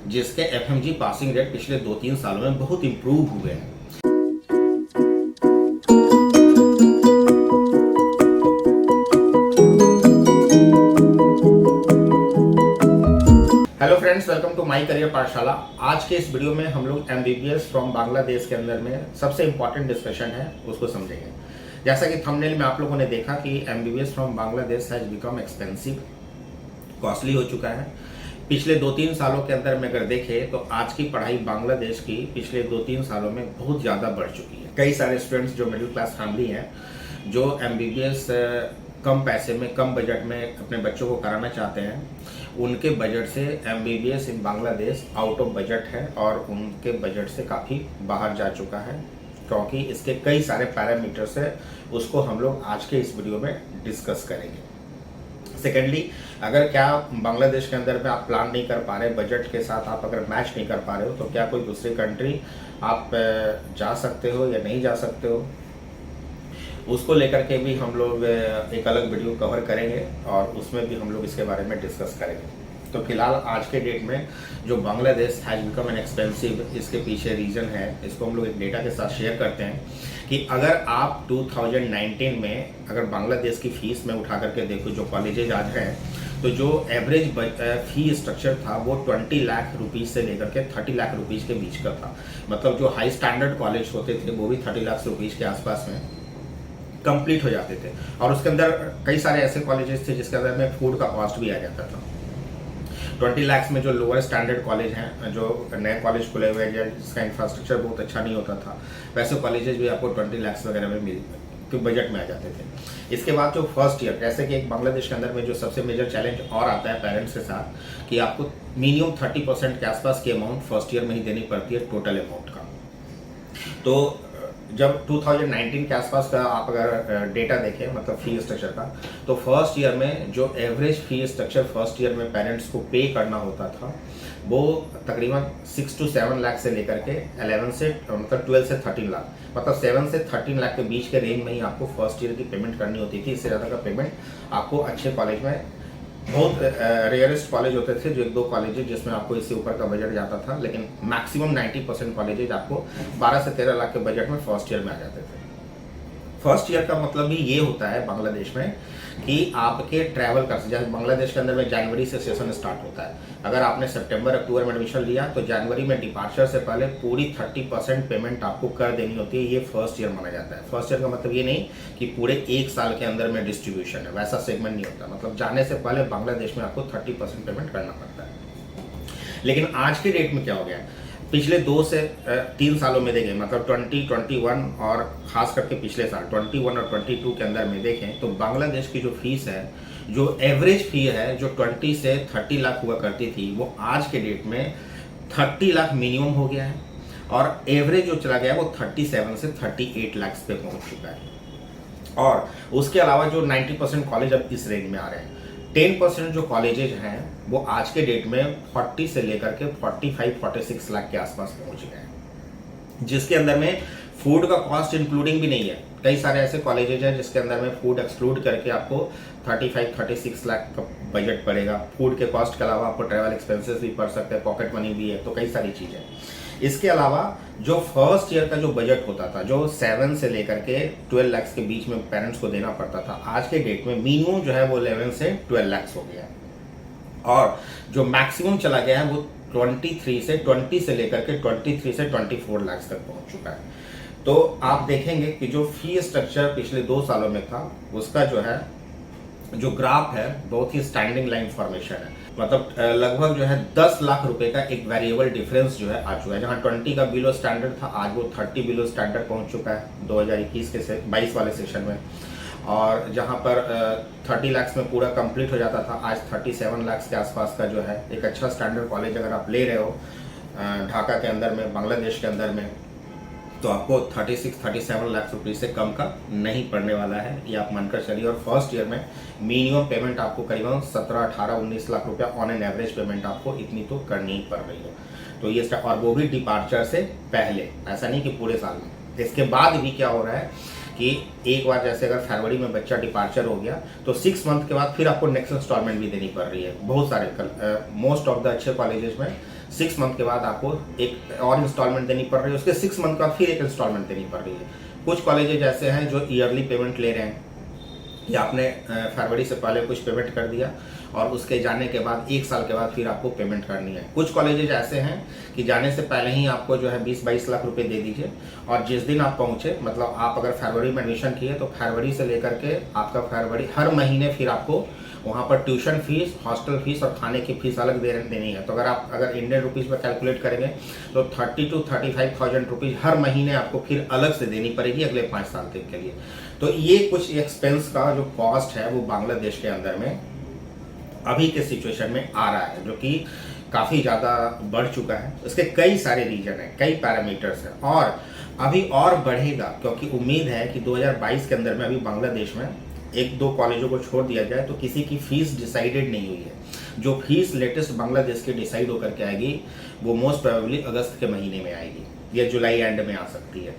जिसके FMG passing rate पिछले 2-3 सालों में बहुत इंप्रूव हुए हैं। Hello friends, welcome to my career Pathshala. आज के इस वीडियो में हम लोग एमबीबीएस फ्रॉम बांग्लादेश के अंदर में सबसे इंपॉर्टेंट डिस्कशन है उसको समझेंगे। जैसा कि थंबनेल में आप लोगों ने देखा कि MBBS from Bangladesh has become expensive, costly हो चुका है। पिछले 2-3 सालों के अंदर में अगर देखें तो आज की पढ़ाई बांग्लादेश की पिछले 2-3 सालों में बहुत ज़्यादा बढ़ चुकी है। कई सारे स्टूडेंट्स जो मिडिल क्लास फैमिली हैं, जो एमबीबीएस कम पैसे में, कम बजट में अपने बच्चों को कराना चाहते हैं, उनके बजट से MBBS in Bangladesh out of budget है और उनके बजट से काफ़ी बाहर जा चुका है, क्योंकि इसके कई सारे पैरामीटर्स है। उसको हम लोग आज के इस वीडियो में डिस्कस करेंगे। सेकेंडली, अगर क्या बांग्लादेश के अंदर में आप प्लान नहीं कर पा रहे, बजट के साथ आप अगर मैच नहीं कर पा रहे हो, तो क्या कोई दूसरी कंट्री आप जा सकते हो या नहीं जा सकते हो, उसको लेकर के भी हम लोग एक अलग वीडियो कवर करेंगे और उसमें भी हम लोग इसके बारे में डिस्कस करेंगे। तो फिलहाल आज के डेट में जो Bangladesh has become an expensive, इसके पीछे रीजन है, इसको हम लोग एक डेटा के साथ शेयर करते हैं कि अगर आप 2019 में अगर बांग्लादेश की फीस में उठा करके देखो, जो कॉलेजेज आज हैं, तो जो एवरेज फी स्ट्रक्चर था वो 20 लाख रुपीज़ से लेकर के 30 लाख रुपीज़ के बीच का था। मतलब जो हाई स्टैंडर्ड कॉलेज होते थे वो भी 30 लाख रुपीज़ के आसपास में कंप्लीट हो जाते थे। और उसके अंदर कई सारे ऐसे कॉलेजेस थे जिसके अंदर में फूड का कॉस्ट भी आ जाता था। 20 लाख में जो लोअर स्टैंडर्ड कॉलेज हैं, जो नए कॉलेज खुले हुए हैं जिसका इंफ्रास्ट्रक्चर बहुत अच्छा नहीं होता था, वैसे कॉलेजेस भी आपको 20 लाख वगैरह में बजट में आ जाते थे। इसके बाद जो फर्स्ट ईयर, जैसे कि एक बांग्लादेश के अंदर में जो सबसे मेजर चैलेंज और आता है पेरेंट्स के साथ कि आपको मिनिमम 30% के आसपास की अमाउंट फर्स्ट ईयर में ही देनी पड़ती है टोटल अमाउंट का। तो जब 2019 के आसपास का आप अगर डेटा देखें, मतलब फी स्ट्रक्चर का, तो फर्स्ट ईयर में जो average fee structure first year में पेरेंट्स को पे करना होता था वो तकरीबन 6 to 7 लाख से लेकर के 12 से 13 लाख, मतलब 7 से 13 लाख के बीच के रेंज में ही आपको फर्स्ट ईयर की पेमेंट करनी होती थी। इससे ज़्यादा का पेमेंट आपको अच्छे कॉलेज में, बहुत रेयरेस्ट कॉलेज होते थे, जो 1-2 कॉलेज जिसमें आपको इससे ऊपर का बजट जाता था, लेकिन मैक्सिमम 90% कॉलेजेज आपको 12 से 13 लाख के बजट में फर्स्ट ईयर में आ जाते थे। फर्स्ट ईयर का मतलब ही ये होता है बांग्लादेश में कि आपके ट्रैवल कर, जैसे बांग्लादेश के अंदर में जनवरी से सेशन स्टार्ट होता है। अगर आपने सितंबर अक्टूबर में एडमिशन लिया तो जनवरी में डिपार्चर से पहले पूरी 30% पेमेंट आपको कर देनी होती है। ये फर्स्ट ईयर माना जाता है। फर्स्ट ईयर का मतलब ये नहीं कि पूरे 1 साल के अंदर में डिस्ट्रीब्यूशन है, वैसा सेगमेंट नहीं होता। मतलब जाने से पहले बांग्लादेश में आपको 30% पेमेंट करना पड़ता है। लेकिन आज की डेट में क्या हो गया, पिछले 2 से 3 सालों में देखें, मतलब 2021 और खास करके पिछले साल 21 और 22 के अंदर में देखें, तो बांग्लादेश की जो फीस है, जो एवरेज फी है, जो 20 से 30 लाख हुआ करती थी, वो आज के डेट में 30 लाख मिनिमम हो गया है और एवरेज जो चला गया है वो 37 से 38 लाख पे पहुंच चुका है। और उसके अलावा जो 90% कॉलेज अब इस रेंज में आ रहे हैं, 10% जो कॉलेजेज हैं वो आज के डेट में 40 से लेकर के 45-46 लाख के आसपास पहुंच गए हैं, जिसके अंदर में फूड का कॉस्ट इंक्लूडिंग भी नहीं है। कई सारे ऐसे कॉलेजेज हैं जिसके अंदर में फूड एक्सक्लूड करके आपको 35-36 लाख का बजट पड़ेगा। फूड के कॉस्ट के अलावा आपको ट्रैवल एक्सपेंसेस भी पड़ सकते हैं, पॉकेट मनी भी है, तो कई सारी चीज़ें। इसके अलावा जो फर्स्ट ईयर का जो बजट होता था, जो 7 से लेकर के 12 लाख के बीच में पेरेंट्स को देना पड़ता था, आज के डेट में मिनिमम जो है वो 11 से 12 लाख हो गया है। और जो मैक्सिमम चला गया है वो 20 से लेकर के 23 से 24 लाख तक पहुंच चुका है। तो आप देखेंगे कि जो फी स्ट्रक्चर पिछले 2 सालों में था, उसका जो है जो ग्राफ है बहुत ही स्टैंडिंग लाइन फॉर्मेशन है। मतलब लगभग जो है 10 लाख रुपए का एक वेरिएबल डिफरेंस जो है आ चुका है। जहां 20 का बिलो स्टैंडर्ड था, आज वो 30 बिलो स्टैंडर्ड पहुंच चुका है 2021 के 22 वाले सेशन में। और जहां पर 30 लाख में पूरा कंप्लीट हो जाता था, आज 37 लाख के आसपास का जो है एक अच्छा स्टैंडर्ड कॉलेज अगर आप ले रहे हो ढाका के अंदर में, बांग्लादेश के अंदर में, तो आपको 36-37 लाख रुपए से कम का नहीं पड़ने वाला है, ये आप मानकर चलिए। और फर्स्ट ईयर में मिनिमम पेमेंट आपको करीबन 17-18-19 लाख रुपया ऑन एन एवरेज पेमेंट आपको इतनी तो करनी ही पड़ रही है। तो ये और वो भी डिपार्चर से पहले, ऐसा नहीं कि पूरे साल में। इसके बाद भी क्या हो रहा है कि एक बार जैसे अगर फरवरी में बच्चा डिपार्चर हो गया तो 6 मंथ के बाद फिर आपको नेक्स्ट इंस्टॉलमेंट भी देनी पड़ रही है। बहुत सारे मोस्ट ऑफ द अच्छे कॉलेजेस में 6 मंथ के बाद आपको एक और इंस्टॉलमेंट देनी पड़ रही है, उसके 6 मंथ के बाद फिर एक इंस्टॉलमेंट देनी पड़ रही है। कुछ कॉलेजेज ऐसे हैं जो ईयरली पेमेंट ले रहे हैं, या आपने फरवरी से पहले कुछ पेमेंट कर दिया और उसके जाने के बाद 1 साल के बाद फिर आपको पेमेंट करनी है। कुछ कॉलेजेज ऐसे हैं कि जाने से पहले ही आपको जो है 20-22 लाख रुपए दे दीजिए, और जिस दिन आप पहुंचे, मतलब आप अगर फरवरी में एडमिशन किए तो फरवरी से लेकर के आपका फरवरी हर महीने फिर आपको वहाँ पर ट्यूशन फीस, हॉस्टल फीस और खाने की फीस अलग देनी है। तो अगर इंडियन रुपीज़ में कैलकुलेट करेंगे तो 30 to 35,000 रुपीज़ हर महीने आपको फिर अलग से देनी पड़ेगी अगले 5 साल तक के लिए। तो ये कुछ एक्सपेंस का जो कॉस्ट है वो बांग्लादेश के अंदर में अभी के सिचुएशन में आ रहा है, जो कि काफ़ी ज़्यादा बढ़ चुका है। इसके कई सारे रीजन हैं, कई पैरामीटर्स हैं, और अभी और बढ़ेगा, क्योंकि उम्मीद है कि 2022 के अंदर में अभी बांग्लादेश में 1-2 कॉलेजों को छोड़ दिया जाए तो किसी की फीस डिसाइडेड नहीं हुई है। जो फीस लेटेस्ट बांग्लादेश की डिसाइड होकर के आएगी वो मोस्ट प्रोबेबली अगस्त के महीने में आएगी या जुलाई एंड में आ सकती है,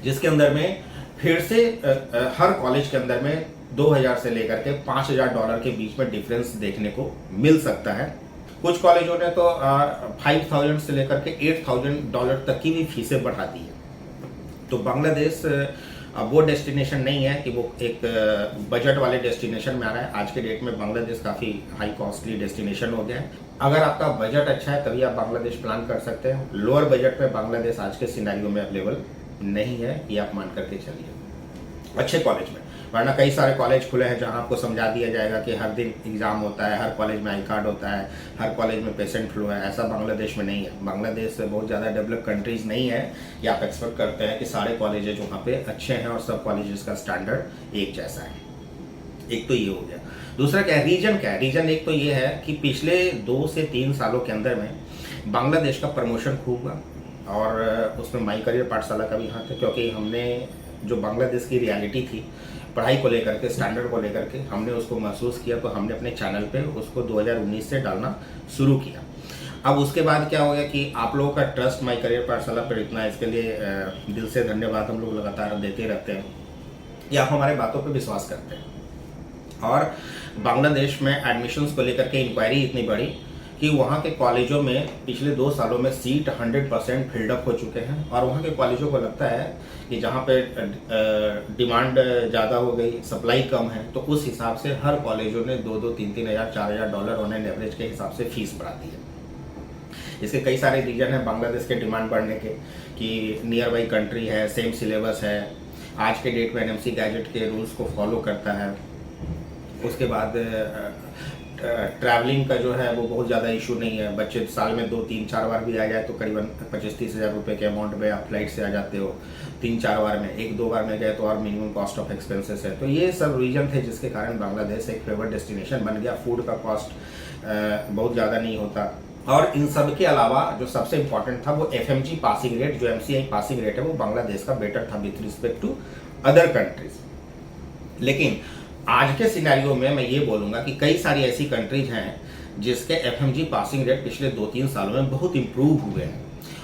जिसके अंदर में फिर से हर कॉलेज के अंदर में 2000 से लेकर के $5,000 के बीच में डिफरेंस देखने को मिल सकता है। कुछ कॉलेजों ने तो 5,000 से लेकर के $8,000 तक की भी फीसें बढ़ा दी है। तो बांग्लादेश अब वो डेस्टिनेशन नहीं है कि वो एक बजट वाले डेस्टिनेशन में आ रहा है। आज के डेट में बांग्लादेश काफ़ी हाई कॉस्टली डेस्टिनेशन हो गया है। अगर आपका बजट अच्छा है तभी आप बांग्लादेश प्लान कर सकते हैं। लोअर बजट में बांग्लादेश आज के सिनेरियो में अवेलेबल नहीं है, ये आप मान करके चलिए अच्छे कॉलेज में। वरना कई सारे कॉलेज खुले हैं जहां आपको समझा दिया जाएगा कि हर दिन एग्जाम होता है, हर कॉलेज में आई कार्ड होता है, हर कॉलेज में पेशेंट फ्लो है। ऐसा बांग्लादेश में नहीं है। बांग्लादेश बहुत ज़्यादा डेवलप कंट्रीज नहीं है कि आप एक्सपेक्ट करते हैं कि सारे कॉलेजेज वहाँ पे अच्छे हैं और सब कॉलेजेस का स्टैंडर्ड एक जैसा है। एक तो ये हो गया। दूसरा क्या है, रीजन क्या है? रीजन एक तो ये है कि पिछले 2 से 3 सालों के अंदर में बांग्लादेश का प्रमोशन खूब हुआ, और उसमें माई करियर पाठशाला का भी हाथ है, क्योंकि हमने जो बांग्लादेश की रियलिटी थी पढ़ाई को लेकर के, स्टैंडर्ड को लेकर के, हमने उसको महसूस किया, तो हमने अपने चैनल पे उसको 2019 से डालना शुरू किया। अब उसके बाद क्या हो गया कि आप लोगों का ट्रस्ट माई करियर पाठशाला पर इतना, इसके लिए दिल से धन्यवाद हम लोग लगातार देते रहते हैं कि आप हमारे बातों पे विश्वास करते हैं। और बांग्लादेश में एडमिशन्स को लेकर के इंक्वायरी इतनी बढ़ी कि वहाँ के कॉलेजों में पिछले 2 सालों में सीट 100% फिल्डअप हो चुके हैं, और वहाँ के कॉलेजों को लगता है कि जहाँ पे डिमांड ज़्यादा हो गई, सप्लाई कम है, तो उस हिसाब से हर कॉलेजों ने 2-2, 3-3 हज़ार, $4,000 ऑन एन एवरेज के हिसाब से फीस बढ़ा दी है। इसके कई सारे रीजन है बांग्लादेश के डिमांड बढ़ने के, कि नियर बाई कंट्री है, सेम सिलेबस है, आज के डेट में एनएमसी गैजेट के रूल्स को फॉलो करता है। उसके बाद ट्रैवलिंग का जो है वो बहुत ज़्यादा इशू नहीं है। बच्चे साल में 2-3-4 बार भी आ जाए तो करीबन 25-30 हज़ार रुपये के अमाउंट में आप फ्लाइट से आ जाते हो। 3-4 बार में, 1-2 बार में गए तो और मिनिमम कॉस्ट ऑफ एक्सपेंसेस है। तो ये सब रीजन थे जिसके कारण बांग्लादेश एक फेवर्ड डेस्टिनेशन बन गया। फूड का कॉस्ट बहुत ज़्यादा नहीं होता, और इन सब के अलावा जो सबसे इम्पोर्टेंट था वो FMG पासिंग रेट, जो MCI पासिंग रेट है, वो बांग्लादेश का बेटर था with respect to other countries. लेकिन आज के सिनेरियो में मैं ये बोलूँगा कि कई सारी ऐसी कंट्रीज हैं जिसके FMG पासिंग रेट पिछले 2-3 सालों में बहुत इम्प्रूव हुए हैं,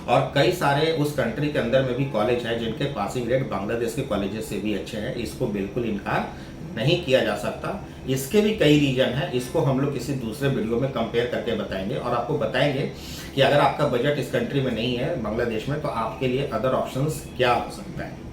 और कई सारे उस कंट्री के अंदर में भी कॉलेज हैं जिनके पासिंग रेट बांग्लादेश के कॉलेजेस से भी अच्छे हैं। इसको बिल्कुल इनकार नहीं किया जा सकता। इसके भी कई रीजन हैं, इसको हम लोग किसी दूसरे वीडियो में कंपेयर करके बताएंगे, और आपको बताएंगे कि अगर आपका बजट इस कंट्री में नहीं है, बांग्लादेश में, तो आपके लिए अदर ऑप्शंस क्या हो सकता है।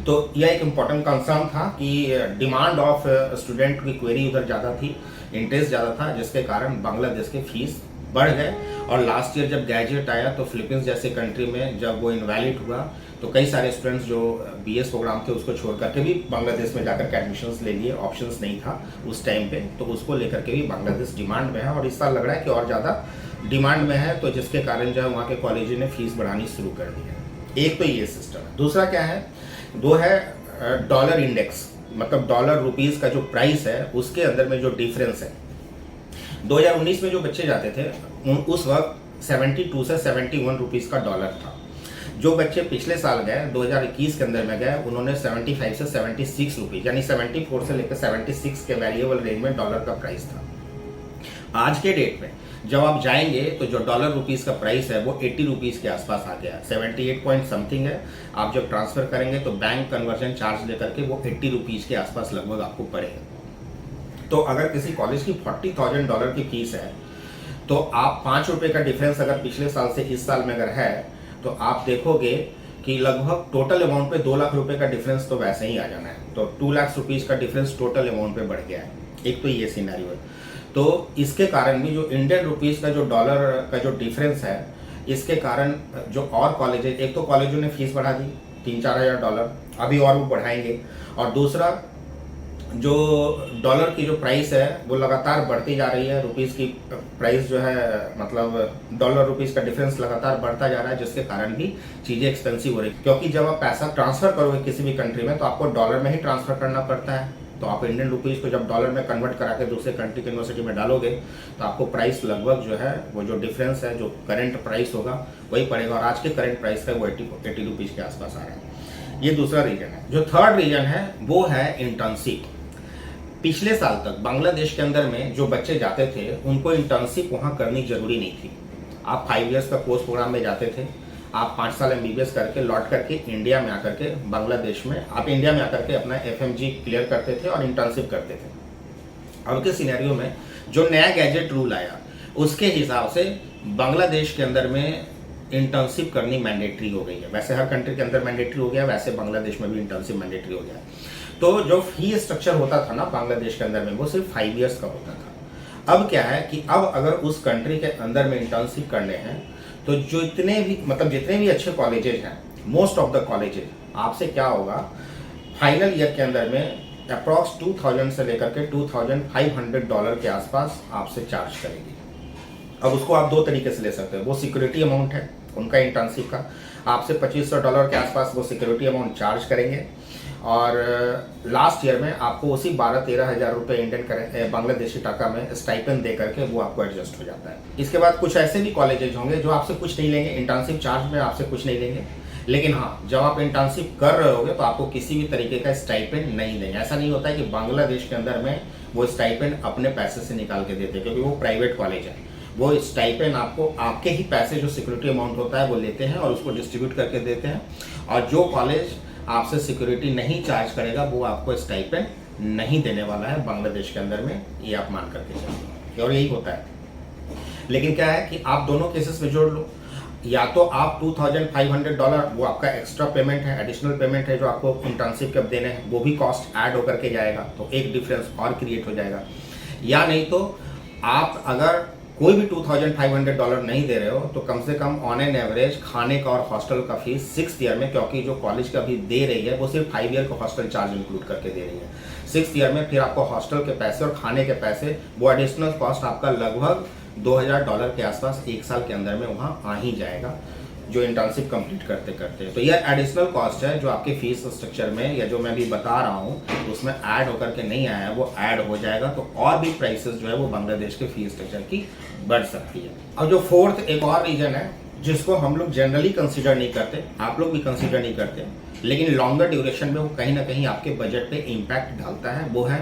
तो यह एक इम्पॉर्टेंट कंसर्न था कि डिमांड ऑफ स्टूडेंट की क्वेरी उधर ज़्यादा थी, इंटरेस्ट ज़्यादा था, जिसके कारण बांग्लादेश के फीस बढ़ गए। और लास्ट ईयर जब गैजेट आया तो फिलीपींस जैसे कंट्री में जब वो इनवैलिड हुआ तो कई सारे स्टूडेंट्स जो BS प्रोग्राम थे उसको छोड़ करके भी बांग्लादेश में जाकर के एडमिशन्स ले लिए। ऑप्शंस नहीं था उस टाइम पे, तो उसको लेकर के भी बांग्लादेश डिमांड में है, और इस साल लग रहा है कि और ज़्यादा डिमांड में है, तो जिसके कारण जो है वहाँ के कॉलेज ने फीस बढ़ानी शुरू कर दी है। एक तो ये सिस्टम है। दूसरा क्या है, दो है डॉलर इंडेक्स, मतलब डॉलर रुपीस का जो प्राइस है उसके अंदर में जो डिफरेंस है। 2019 में जो बच्चे जाते थे उस वक्त 72 से 71 रुपीस का डॉलर था। जो बच्चे पिछले साल गए 2021 के अंदर में गए उन्होंने 75 से 76 रुपीज, यानी 74 से लेकर 76 के वेरिएबल रेंज में डॉलर का प्राइस था। आज के डेट में जब आप जाएंगे तो जो डॉलर रुपीस का प्राइस है वो 80 रुपीस के आसपास आ गया, 78 पॉइंट समथिंग है। आप जब ट्रांसफर करेंगे तो बैंक कन्वर्जन चार्ज लेकर के वो 80 रुपीस के आसपास लगभग आपको पड़ेगा। तो अगर किसी कॉलेज की $40,000 की फीस है तो आप 5 रुपए का डिफरेंस अगर पिछले साल से इस साल में अगर है तो आप देखोगे कि लगभग टोटल अमाउंट पे 2 लाख रुपए का डिफरेंस तो वैसे ही आ जाना है। तो 2 लाख रुपीज का डिफरेंस टोटल अमाउंट पे बढ़ गया है। एक तो ये सिनेरियो है। तो इसके कारण भी जो इंडियन रुपीज का जो डॉलर का जो डिफरेंस है, इसके कारण जो और कॉलेजेस, एक तो कॉलेजों ने फीस बढ़ा दी $3-4 हज़ार, अभी और वो बढ़ाएंगे। और दूसरा जो डॉलर की जो प्राइस है वो लगातार बढ़ती जा रही है। रुपीस की प्राइस जो है, मतलब डॉलर रुपीस का डिफरेंस लगातार बढ़ता जा रहा है, जिसके कारण भी चीज़ें एक्सपेंसिव हो रही है। क्योंकि जब आप पैसा ट्रांसफर करोगे किसी भी कंट्री में तो आपको डॉलर में ही ट्रांसफर करना पड़ता है। तो आप इंडियन रुपीस को जब डॉलर में कन्वर्ट करा के दूसरे कंट्री की यूनिवर्सिटी में डालोगे तो आपको प्राइस लगभग जो है वो जो डिफरेंस है, जो करंट प्राइस होगा वही पड़ेगा। और आज के करंट प्राइस का वो 80 रुपीज़ के आसपास आ रहा है। ये दूसरा रीजन है। जो थर्ड रीजन है वो है इंटर्नशिप। पिछले साल तक बांग्लादेश के अंदर में जो बच्चे जाते थे उनको इंटर्नशिप वहाँ करनी जरूरी नहीं थी। आप 5 इयर्स का कोर्स प्रोग्राम में जाते थे, आप 5 साल MBBS करके लौट करके इंडिया में आकर के बांग्लादेश में आप इंडिया में आकर के अपना FMG क्लियर करते थे और इंटर्नशिप करते थे। अब के सिनेरियो में जो नया गैजेट रूल आया उसके हिसाब से बांग्लादेश के अंदर में इंटर्नशिप करनी मैंडेटरी हो गई है। वैसे हर कंट्री के अंदर मैंडेटरी हो गया, वैसे बांग्लादेश में भी इंटर्नशिप मैंडेटरी हो गया। तो जो फी स्ट्रक्चर होता था ना बांग्लादेश के अंदर में, वो सिर्फ 5 इयर्स का होता था। अब क्या है कि अब अगर उस कंट्री के अंदर में इंटर्नशिप करने हैं तो जो जितने भी अच्छे कॉलेजेज हैं, मोस्ट ऑफ द कॉलेजेज आपसे क्या होगा, फाइनल ईयर के अंदर में अप्रॉक्स 2000 से लेकर के $2500 के आसपास आपसे चार्ज करेगी। अब उसको आप 2 तरीके से ले सकते हो। वो सिक्योरिटी अमाउंट है उनका इंटर्नशिप का, आपसे $2500 के आसपास वो सिक्योरिटी अमाउंट चार्ज करेंगे। और लास्ट ईयर में आपको उसी 12-13 हज़ार रुपये इंडियन बांग्लादेशी टाका में स्टाइपेंड दे करके वो आपको एडजस्ट हो जाता है। इसके बाद कुछ ऐसे भी कॉलेजेज होंगे जो आपसे कुछ नहीं लेंगे, इंटर्नशिप चार्ज में आपसे कुछ नहीं लेंगे, लेकिन हाँ जब आप इंटर्नशिप कर रहे होगे तो आपको किसी भी तरीके का स्टाइपेंड नहीं देंगे। ऐसा नहीं होता है कि बांग्लादेश के अंदर में वो स्टाइपेंड अपने पैसे से निकाल के देते, क्योंकि वो प्राइवेट कॉलेज है। वो स्टाइपेंड आपको आपके ही पैसे जो सिक्योरिटी अमाउंट होता है वो लेते हैं और उसको डिस्ट्रीब्यूट करके देते हैं। और जो कॉलेज आपसे सिक्योरिटी नहीं चार्ज करेगा वो आपको स्टाइपेंड नहीं देने वाला है बांग्लादेश के अंदर में, ये आप मान करके चलिए। और यही होता है। लेकिन क्या है कि आप दोनों केसेस में जोड़ लो, या तो आप $2500 वो आपका एक्स्ट्रा पेमेंट है, एडिशनल पेमेंट है जो आपको इंटर्नशिप के देने हैं, वो भी कॉस्ट ऐड होकर के जाएगा, तो एक डिफरेंस और क्रिएट हो जाएगा। या नहीं तो आप अगर कोई भी $2500 नहीं दे रहे हो तो कम से कम ऑन एन एवरेज खाने का और हॉस्टल का फीस 6th ईयर में, क्योंकि जो कॉलेज का भी दे रही है वो सिर्फ 5 ईयर का हॉस्टल चार्ज इंक्लूड करके दे रही है। 6th ईयर में फिर आपको हॉस्टल के पैसे और खाने के पैसे, वो एडिशनल कॉस्ट आपका लगभग $2000 के आसपास 1 साल के अंदर में वहाँ आ ही जाएगा, जो इंटर्नशिप कंप्लीट करते करते। तो यह एडिशनल कॉस्ट है जो आपके फीस स्ट्रक्चर में, या जो मैं भी बता रहा हूँ उसमें ऐड होकर के नहीं आया है, वो ऐड हो जाएगा। तो और भी प्राइसेस जो है वो बांग्लादेश के फीस स्ट्रक्चर की बढ़ सकती है। और जो फोर्थ एक और रीजन है जिसको हम लोग जनरली कंसीडर नहीं करते, आप लोग भी कंसीडर नहीं करते, लेकिन लॉन्गर ड्यूरेशन में वो कहीं ना कहीं आपके बजट पे इम्पैक्ट डालता है, वो है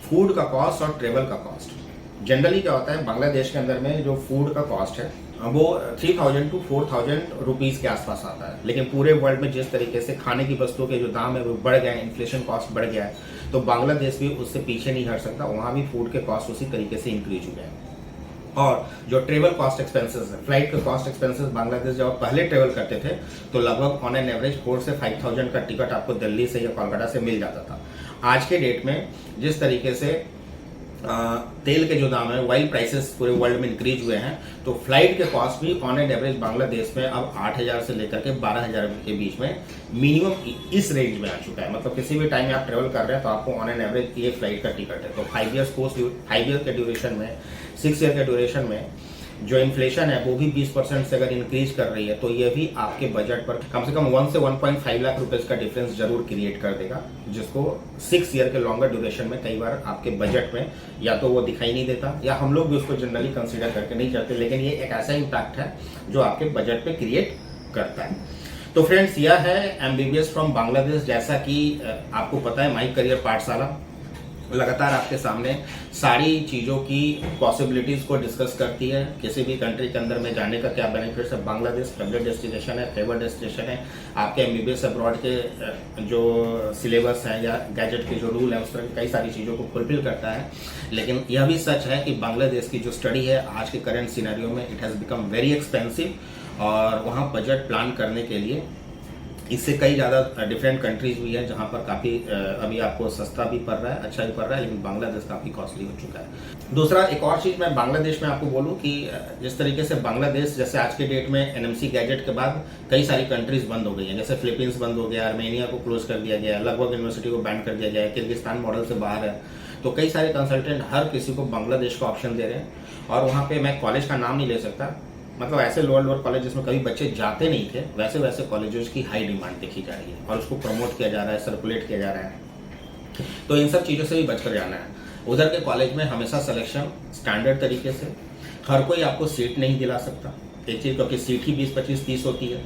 फूड का कॉस्ट और ट्रेवल का कॉस्ट। जनरली क्या होता है बांग्लादेश के अंदर में जो फूड का कॉस्ट है वो 3000 to 4000 रुपीज़ के आसपास आता है। लेकिन पूरे वर्ल्ड में जिस तरीके से खाने की वस्तुओं के जो दाम है वो बढ़ गया है, इन्फ्लेशन कॉस्ट बढ़ गया है, तो बांग्लादेश भी उससे पीछे नहीं हट सकता। वहाँ भी फूड के कॉस्ट उसी तरीके से इंक्रीज हुए हैं। और जो ट्रेवल कॉस्ट एक्सपेंसेस है, फ्लाइट के कॉस्ट एक्सपेंसेस, बांग्लादेश जब आप पहले ट्रेवल करते थे तो लगभग ऑन एन एवरेज 4 से 5000 का टिकट आपको दिल्ली से या कोलकाता से मिल जाता था। आज के डेट में जिस तरीके से तेल के जो दाम है, ऑयल प्राइसेस पूरे वर्ल्ड में इंक्रीज हुए हैं, तो फ्लाइट के कॉस्ट भी ऑन एन एवरेज बांग्लादेश में अब 8000 से लेकर के 12000 के बीच में मिनिमम इस रेंज में आ चुका है। मतलब किसी भी टाइम में आप ट्रेवल कर रहे हैं तो आपको ऑन एन एवरेज ये फ्लाइट का टिकट है। तो 5 ईयर के ड्यूरेशन में, 6 ईयर के ड्यूरेशन में जो इन्फ्लेशन है वो भी 20% से अगर इंक्रीज कर रही है तो ये भी आपके बजट पर कम से कम 1 से 1.5 लाख रुपए का डिफरेंस जरूर क्रिएट कर देगा, जिसको 6 ईयर के लॉन्गर ड्यूरेशन में कई बार आपके बजट में या तो वो दिखाई नहीं देता, या हम लोग भी उसको जनरली कंसीडर करके नहीं करते, लेकिन ये एक ऐसा इम्पैक्ट है जो आपके बजट पे क्रिएट करता है। तो फ्रेंड्स, यह है MBBS फ्रॉम बांग्लादेश। जैसा कि आपको पता है माई करियर पाठशाला लगातार आपके सामने सारी चीज़ों की पॉसिबिलिटीज़ को डिस्कस करती है। किसी भी कंट्री के अंदर में जाने का क्या बेनिफिट्स है। बांग्लादेश फेवरेट डेस्टिनेशन है, फेवर्ड डेस्टिनेशन है। आपके MBBS अब्रॉड के जो सिलेबस है या गैजेट के जो रूल है उस तरह की कई सारी चीज़ों को फुलफिल करता है। लेकिन यह भी सच है कि बांग्लादेश की जो स्टडी है आज के करंट सिनेरियो में it has become very expensive और वहाँ बजट प्लान करने के लिए इससे कई ज़्यादा डिफरेंट कंट्रीज भी हैं जहाँ पर काफ़ी अभी आपको सस्ता भी पड़ रहा है, अच्छा भी पड़ रहा है, लेकिन बांग्लादेश काफ़ी कॉस्टली हो चुका है। दूसरा एक और चीज़ मैं बांग्लादेश में आपको बोलूँ कि जिस तरीके से बांग्लादेश जैसे आज के डेट में NMC गैजेट के बाद कई सारी कंट्रीज बंद हो गई हैं, जैसे फिलीपींस बंद हो गया, आर्मेनिया को क्लोज कर दिया गया, लगभग यूनिवर्सिटी को बैन कर दिया गया है, किर्गिस्तान मॉडल से बाहर है। तो कई सारे कंसल्टेंट हर किसी को बांग्लादेश का ऑप्शन दे रहे हैं और वहाँ पे मैं कॉलेज का नाम नहीं ले सकता, मतलब ऐसे लोअर कॉलेज जिसमें कभी बच्चे जाते नहीं थे वैसे वैसे कॉलेजेस की हाई डिमांड देखी जा रही है और उसको प्रमोट किया जा रहा है, सर्कुलेट किया जा रहा है। तो इन सब चीज़ों से भी बचकर जाना है। उधर के कॉलेज में हमेशा सिलेक्शन स्टैंडर्ड तरीके से, हर कोई आपको सीट नहीं दिला सकता, एक चीज़ क्योंकि सीट ही 20, 25, 30 होती है।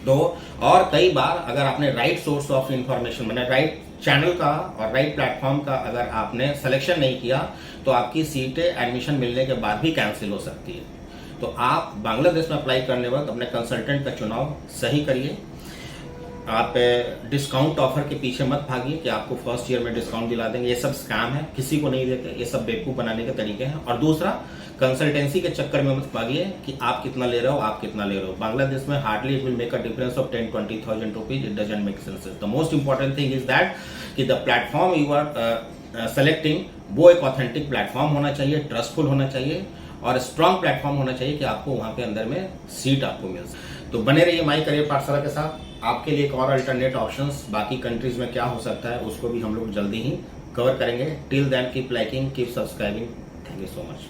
तो और कई बार अगर आपने राइट सोर्स ऑफ इंफॉर्मेशन मैंने राइट चैनल का और राइट प्लेटफॉर्म का अगर आपने सिलेक्शन नहीं किया तो आपकी सीटें एडमिशन मिलने के बाद भी कैंसिल हो सकती है। तो आप बांग्लादेश में अप्लाई करने वक्त अपने कंसल्टेंट का चुनाव सही करिए। आप डिस्काउंट ऑफर के पीछे मत भागिए कि आपको फर्स्ट ईयर में डिस्काउंट दिला देंगे, ये सब स्कैम है, किसी को नहीं देते, ये सब बेवकूफ़ बनाने के तरीके हैं। और दूसरा, कंसल्टेंसी के चक्कर में मत भागिए कि आप कितना ले रहे हो, आप कितना ले रहे हो। बांग्लादेश में hardly it will make a difference of 10-20,000 rupees, it doesn't make sense. The most important thing is that कि the platform you are selecting वो एक ऑथेंटिक प्लेटफॉर्म होना चाहिए, ट्रस्टफुल होना चाहिए और स्ट्रॉन्ग प्लेटफॉर्म होना चाहिए कि आपको वहां पे अंदर में सीट आपको मिल सके। तो बने रहिए माई करियर पाठशाला के साथ। आपके लिए एक और अल्टरनेट ऑप्शंस बाकी कंट्रीज में क्या हो सकता है उसको भी हम लोग जल्दी ही कवर करेंगे। Till then keep liking, keep subscribing. Thank you so much.